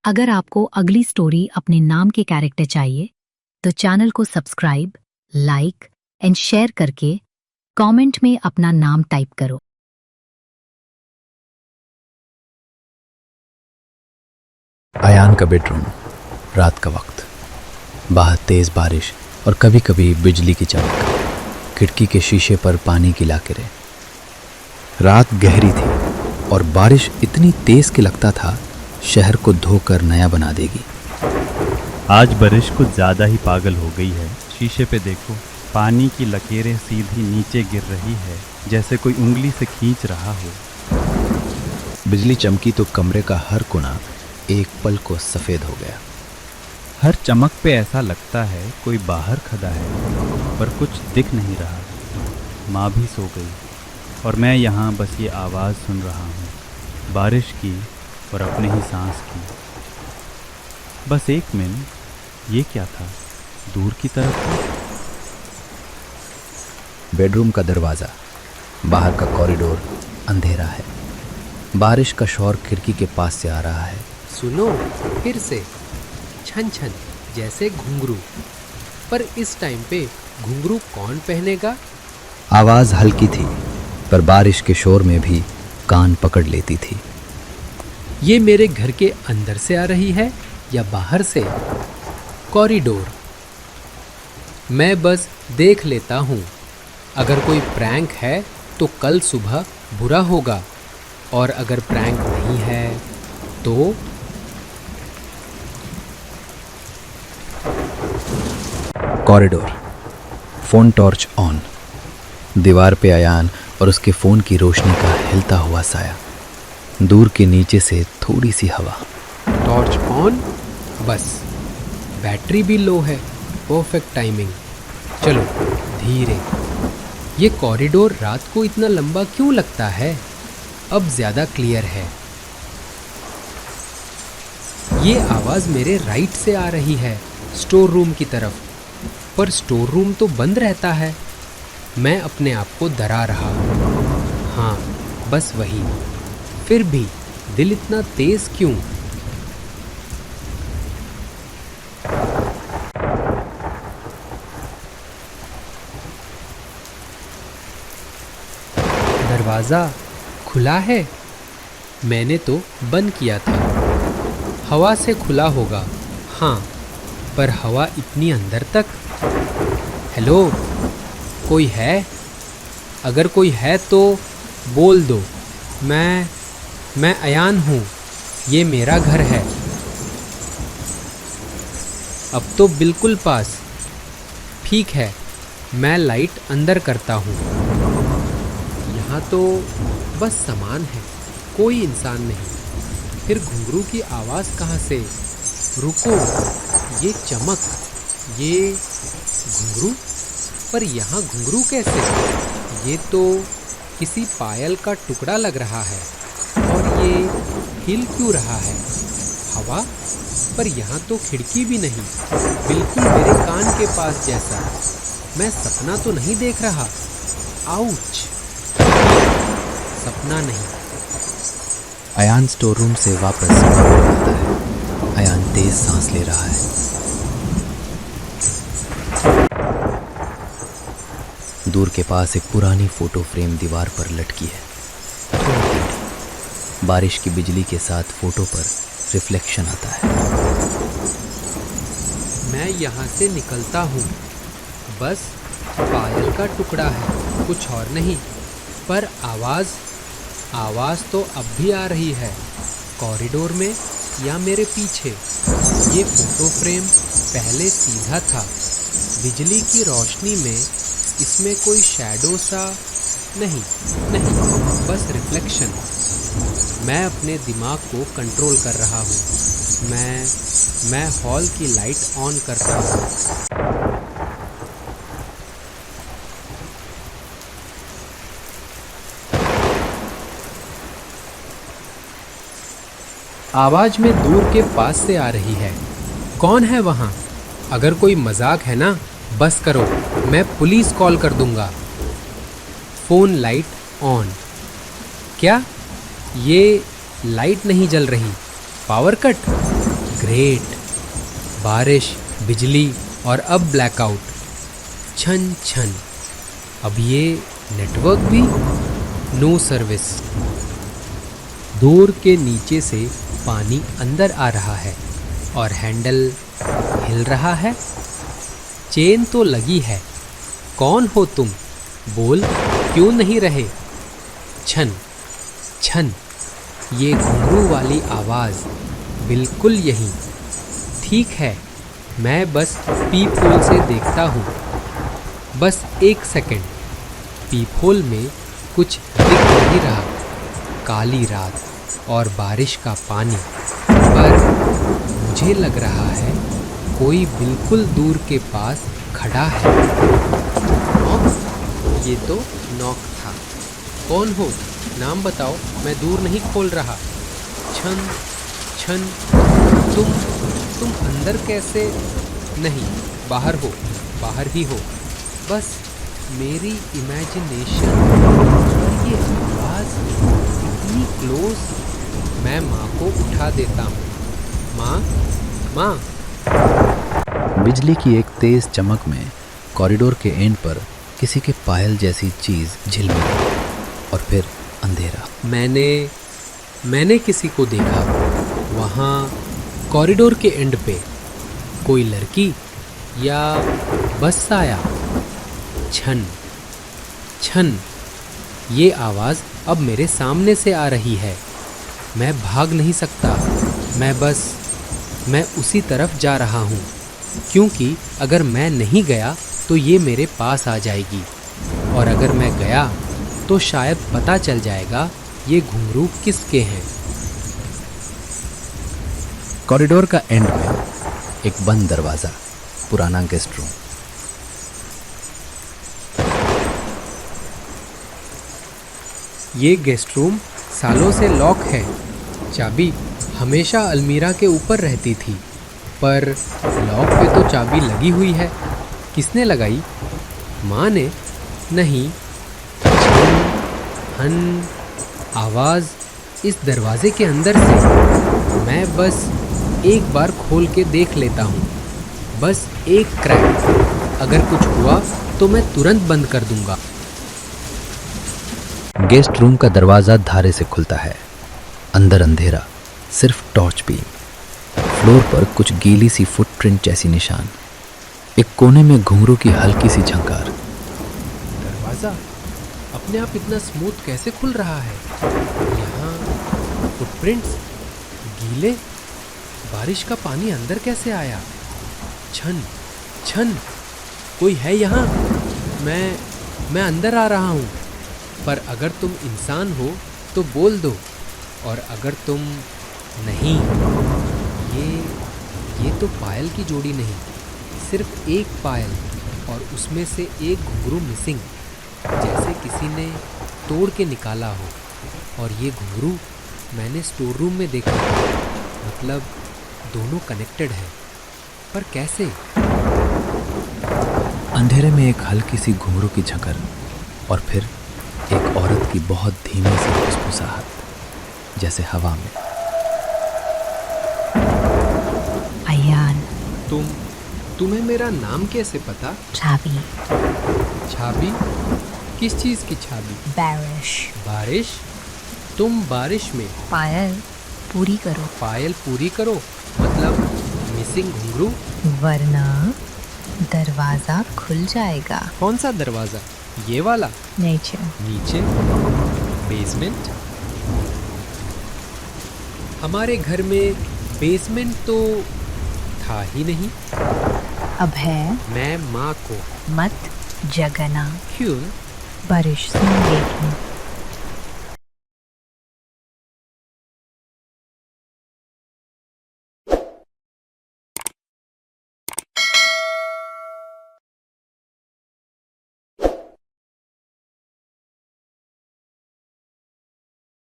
अगर आपको अगली स्टोरी अपने नाम के कैरेक्टर चाहिए तो चैनल को सब्सक्राइब, लाइक एंड शेयर करके कमेंट में अपना नाम टाइप करो। अयान का बेडरूम। रात का वक्त, बाहर तेज बारिश और कभी कभी बिजली की चमक। खिड़की के शीशे पर पानी की लाकिरें। रात गहरी थी और बारिश इतनी तेज कि लगता था शहर को धोकर नया बना देगी। आज बारिश कुछ ज़्यादा ही पागल हो गई है। शीशे पे देखो, पानी की लकीरें सीधी नीचे गिर रही है, जैसे कोई उंगली से खींच रहा हो। बिजली चमकी तो कमरे का हर कोना एक पल को सफ़ेद हो गया। हर चमक पे ऐसा लगता है कोई बाहर खड़ा है, पर कुछ दिख नहीं रहा। माँ भी सो गई और मैं यहाँ बस ये आवाज़ सुन रहा हूँ, बारिश की और अपने ही सांस की। बस एक मिनट, ये क्या था? दूर की तरफ था। बेडरूम का दरवाज़ा, बाहर का कॉरिडोर अंधेरा है। बारिश का शोर खिड़की के पास से आ रहा है। सुनो, फिर से छन छन जैसे घुंघरू। पर इस टाइम पे घुंघरू कौन पहनेगा? आवाज़ हल्की थी पर बारिश के शोर में भी कान पकड़ लेती थी। ये मेरे घर के अंदर से आ रही है या बाहर से? कॉरिडोर। मैं बस देख लेता हूँ। अगर कोई प्रैंक है तो कल सुबह बुरा होगा, और अगर प्रैंक नहीं है तो कॉरिडोर। Phone torch on. दीवार पे अयान और उसके फ़ोन की रोशनी का हिलता हुआ साया। दूर के नीचे से थोड़ी सी हवा। Torch on. बस बैटरी भी लो है। Perfect timing. चलो धीरे। ये कॉरिडोर रात को इतना लंबा क्यों लगता है? अब ज़्यादा क्लियर है। ये आवाज़ मेरे राइट से आ रही है, स्टोर रूम की तरफ। पर स्टोर रूम तो बंद रहता है। मैं अपने आप को डरा रहा हूँ। हाँ, बस वही। फिर भी दिल इतना तेज क्यों? दरवाज़ा खुला है। मैंने तो बंद किया था। हवा से खुला होगा। हाँ, पर हवा इतनी अंदर तक। हेलो, कोई है? अगर कोई है तो बोल दो। मैं अयान हूँ। ये मेरा घर है। अब तो बिल्कुल पास। ठीक है, मैं लाइट अंदर करता हूँ। यहाँ तो बस सामान है, कोई इंसान नहीं। फिर घुंघरू की आवाज़ कहाँ से? रुको, ये चमक, ये घुंघरू। पर यहाँ घुंघरू कैसे? ये तो किसी पायल का टुकड़ा लग रहा है। और ये हिल क्यों रहा है? हवा। पर यहाँ तो खिड़की भी नहीं, बिल्कुल मेरे कान के पास जैसा। मैं सपना तो नहीं देख रहा। आउच! सपना नहीं। अयान स्टोर रूम से वापस घर आता है। अयान तेज सांस ले रहा है। दूर के पास एक पुरानी फोटो फ्रेम दीवार पर लटकी है। बारिश की बिजली के साथ फोटो पर रिफ्लेक्शन आता है। मैं यहाँ से निकलता हूँ। बस पायल का टुकड़ा है, कुछ और नहीं। पर आवाज़ तो अब भी आ रही है। कॉरिडोर में या मेरे पीछे? ये फोटो फ्रेम पहले सीधा था। बिजली की रोशनी में इसमें कोई शैडो सा नहीं, बस रिफ्लेक्शन। मैं अपने दिमाग को कंट्रोल कर रहा हूँ। मैं हॉल की लाइट ऑन करता हूँ। आवाज़ में दूर के पास से आ रही है। कौन है वहाँ? अगर कोई मजाक है ना, बस करो, मैं पुलिस कॉल कर दूंगा। Phone light on. क्या ये लाइट नहीं जल रही? Power cut? ग्रेट। बारिश, बिजली और अब ब्लैकआउट। छन छन। अब ये नेटवर्क भी नो सर्विस। डोर के नीचे से पानी अंदर आ रहा है और हैंडल हिल रहा है। चेन तो लगी है। कौन हो तुम? बोल क्यों नहीं रहे? छन छन। ये घुंघरू वाली आवाज़ बिल्कुल यही। ठीक है, मैं बस पीप होल से देखता हूँ। बस 1 सेकंड। पीप होल में कुछ दिख नहीं रहा। काली रात और बारिश का पानी। पर मुझे लग रहा है कोई बिल्कुल दूर के पास खड़ा है। नॉक? ये तो नॉक था। कौन हो? नाम बताओ, मैं दूर नहीं खोल रहा। छन छन। तुम अंदर कैसे? नहीं, बाहर हो, बाहर ही हो। बस मेरी इमेजिनेशन। और ये आवाज़ इतनी क्लोज। मैं माँ को उठा देता हूँ। माँ, माँ। बिजली की एक तेज चमक में कॉरिडोर के एंड पर किसी के पायल जैसी चीज झिलमिली और फिर अंधेरा। मैंने किसी को देखा वहाँ कॉरिडोर के एंड पे। कोई लड़की या बस साया। छन छन। ये आवाज़ अब मेरे सामने से आ रही है। मैं भाग नहीं सकता। मैं उसी तरफ जा रहा हूँ, क्योंकि अगर मैं नहीं गया तो ये मेरे पास आ जाएगी, और अगर मैं गया तो शायद पता चल जाएगा ये घुंघरू किसके हैं। कॉरिडोर का एंड में एक बंद दरवाज़ा, पुराना गेस्ट रूम। ये गेस्ट रूम सालों से लॉक है। चाबी हमेशा अलमीरा के ऊपर रहती थी, पर लॉक पे तो चाबी लगी हुई है। किसने लगाई? माँ ने? नहीं। छन हन आवाज़ इस दरवाजे के अंदर से। मैं बस एक बार खोल के देख लेता हूँ। बस एक क्रैक। अगर कुछ हुआ तो मैं तुरंत बंद कर दूंगा। गेस्ट रूम का दरवाज़ा धारे से खुलता है। अंदर अंधेरा, सिर्फ टॉर्च बीम। फ्लोर पर कुछ गीली सी फुटप्रिंट जैसी निशान। एक कोने में घुंघरू की हल्की सी झंकार। दरवाज़ा अपने आप इतना स्मूथ कैसे खुल रहा है? यहाँ फुटप्रिंट्स गीले। बारिश का पानी अंदर कैसे आया? छन छन। कोई है यहाँ? मैं अंदर आ रहा हूँ। पर अगर तुम इंसान हो तो बोल दो, और अगर तुम नहीं। ये तो पायल की जोड़ी नहीं, सिर्फ एक पायल, और उसमें से एक घुंघरू मिसिंग, जैसे किसी ने तोड़ के निकाला हो। और ये घुंघरू मैंने स्टोर रूम में देखा था। मतलब दोनों कनेक्टेड है, पर कैसे? अंधेरे में एक हल्की सी घुंघरू की झकर, और फिर एक औरत की बहुत धीमी सी फुसफुसाहट, जैसे हवा में। अयान। तुम्हें मेरा नाम कैसे पता? चाबी। छाबी? किस चीज़ की छाबी? बारिश। बारिश? तुम बारिश में? पायल पूरी करो, पायल पूरी करो? मतलब मिसिंग घुंघरू? वरना दरवाजा खुल जाएगा। कौन सा दरवाज़ा? ये वाला? नीचे? बेसमेंट? हमारे घर में बेसमेंट तो था ही नहीं। अब है। मैं माँ को मत जगना। क्यों? बारिश सुन लेगी।